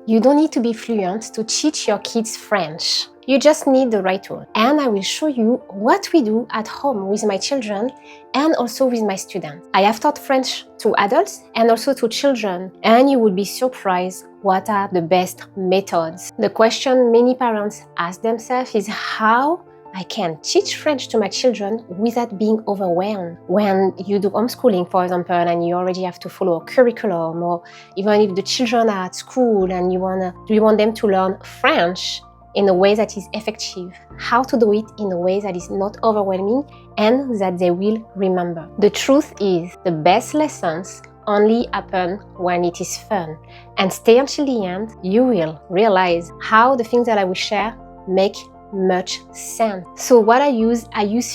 You don't need to be fluent to teach your kids French. You just need the right tool. And I will show you what we do at home with my children and also with my students. I have taught French to adults and also to children, and you would be surprised what are the best methods. The question many parents ask themselves is how I can teach French to my children without being overwhelmed. When you do homeschooling, for example, and you already have to follow a curriculum, or even if the children are at school and you want them to learn French in a way that is effective, how to do it in a way that is not overwhelming and that they will remember. The truth is, the best lessons only happen when it is fun. And stay until the end, you will realize how the things that I will share make much sense. So what I use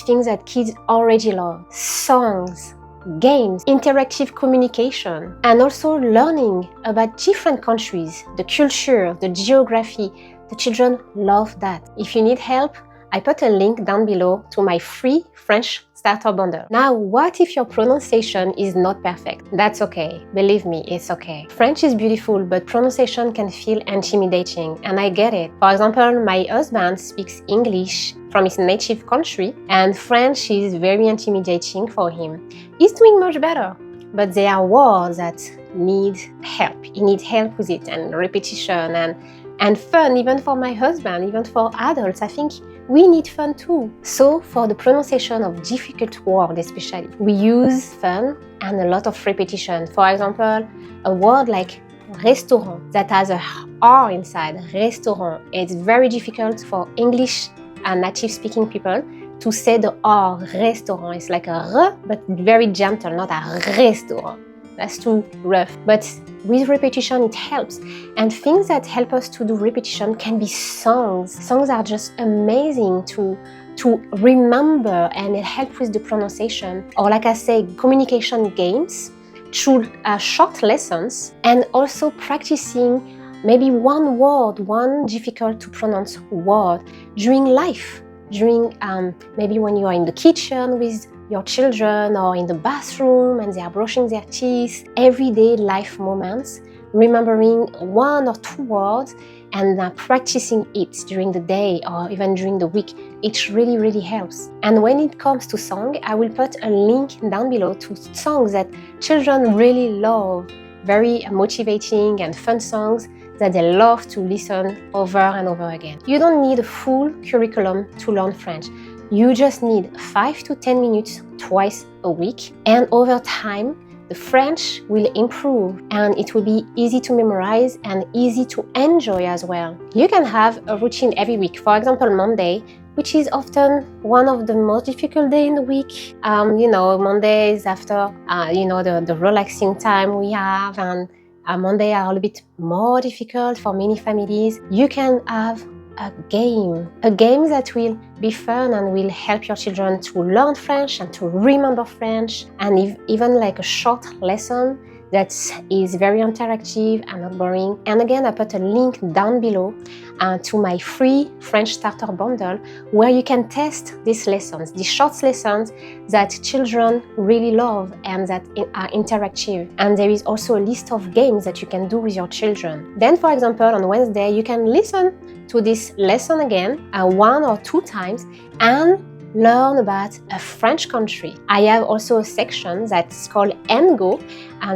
things that kids already love. Songs, games, interactive communication, and also learning about different countries, the culture, the geography. The children love that. If you need help, I put a link down below to my free French starter bundle. Now, what if your pronunciation is not perfect? That's okay. Believe me, it's okay. French is beautiful, but pronunciation can feel intimidating, and I get it. For example, my husband speaks English from his native country, and French is very intimidating for him. He's doing much better, but there are words that need help. He needs help with it, and repetition, and fun, even for my husband, even for adults. I think we need fun too. So for the pronunciation of difficult words especially, we use fun and a lot of repetition. For example, a word like restaurant that has a R inside, restaurant. It's very difficult for English and native speaking people to say the R, restaurant. It's like a R, but very gentle, not a restaurant. That's too rough. But with repetition, it helps. And things that help us to do repetition can be songs. Songs are just amazing to remember, and it helps with the pronunciation. Or like I say, communication games through short lessons, and also practicing maybe one word, one difficult to pronounce word during life. During maybe when you are in the kitchen with your children, or in the bathroom and they are brushing their teeth, everyday life moments, remembering one or two words and practicing it during the day or even during the week. It really, really helps. And when it comes to song, I will put a link down below to songs that children really love, very motivating and fun songs that they love to listen over and over again. You don't need a full curriculum to learn French. You just need 5 to 10 minutes twice a week, and over time, the French will improve and it will be easy to memorize and easy to enjoy as well. You can have a routine every week. For example, Monday, which is often one of the most difficult days in the week. Mondays after, the relaxing time we have, and Monday are a little bit more difficult for many families. You can have a game that will be fun and will help your children to learn French and to remember French, and even like a short lesson that is very interactive and not boring. And again, I put a link down below to my free French starter bundle where you can test these lessons, these short lessons that children really love and that are interactive. And there is also a list of games that you can do with your children. Then, for example, on Wednesday, you can listen to this lesson again 1 or 2 times and learn about a French country. I have also a section that's called NGO,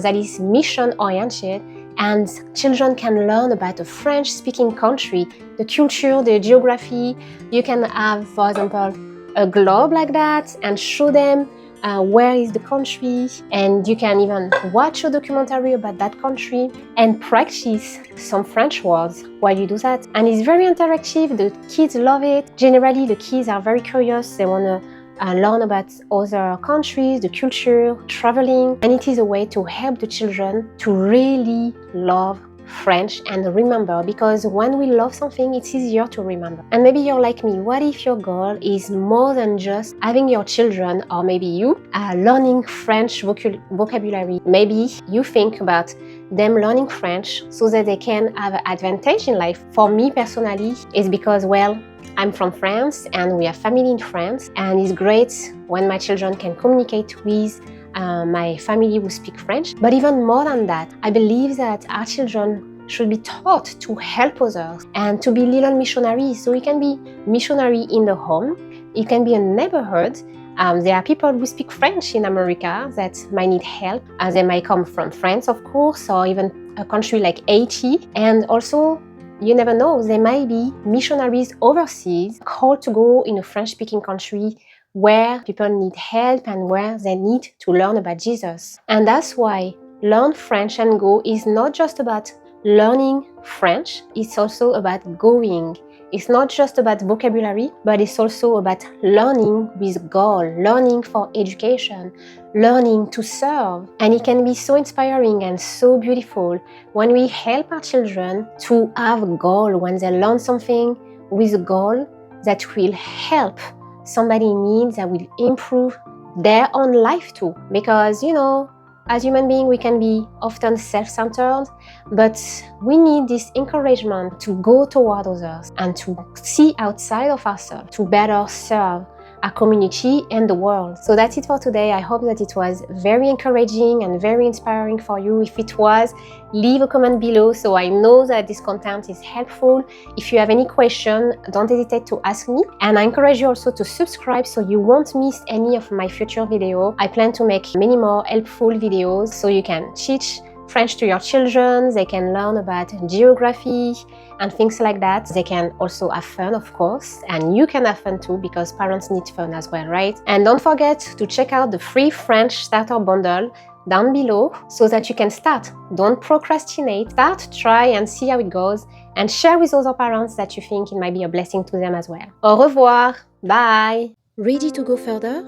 that is mission-oriented, and children can learn about a French-speaking country, the culture, the geography. You can have, for example, a globe like that and show them where is the country, and you can even watch a documentary about that country and practice some French words while you do that. And it's very interactive. The kids love it. Generally, the kids are very curious. They want to learn about other countries, the culture, traveling, and it is a way to help the children to really love French and remember, because when we love something, it's easier to remember. And maybe you're like me. What if your goal is more than just having your children, or maybe you, learning French vocabulary? Maybe you think about them learning French so that they can have an advantage in life. For me personally, it's because, I'm from France and we have family in France, and it's great when my children can communicate with my family who speak French. But even more than that, I believe that our children should be taught to help others and to be little missionaries. So it can be missionary in the home, it can be a neighborhood. There are people who speak French in America that might need help. They might come from France, of course, or even a country like Haiti. And also, you never know, there might be missionaries overseas called to go in a French-speaking country where people need help and where they need to learn about Jesus. And that's why Learn French and Go is not just about learning French, it's also about going. It's not just about vocabulary, but it's also about learning with goal, learning for education, learning to serve. And it can be so inspiring and so beautiful when we help our children to have a goal, when they learn something with a goal that will help somebody in need, that will improve their own life too. Because, as human beings, we can be often self-centered, but we need this encouragement to go toward others and to see outside of ourselves, to better serve our community and the world. So that's it for today. I hope that it was very encouraging and very inspiring for you. If it was, leave a comment below so I know that this content is helpful. If you have any question, don't hesitate to ask me. And I encourage you also to subscribe so you won't miss any of my future videos. I plan to make many more helpful videos so you can teach French to your children, they can learn about geography and things like that. They can also have fun, of course, and you can have fun too because parents need fun as well, right? And don't forget to check out the free French starter bundle down below so that you can start. Don't procrastinate, start, try and see how it goes and share with other parents that you think it might be a blessing to them as well. Au revoir, bye! Ready to go further?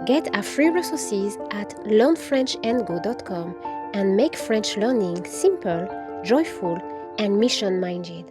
Get our free resources at learnfrenchandgo.com and make French learning simple, joyful, and mission-minded.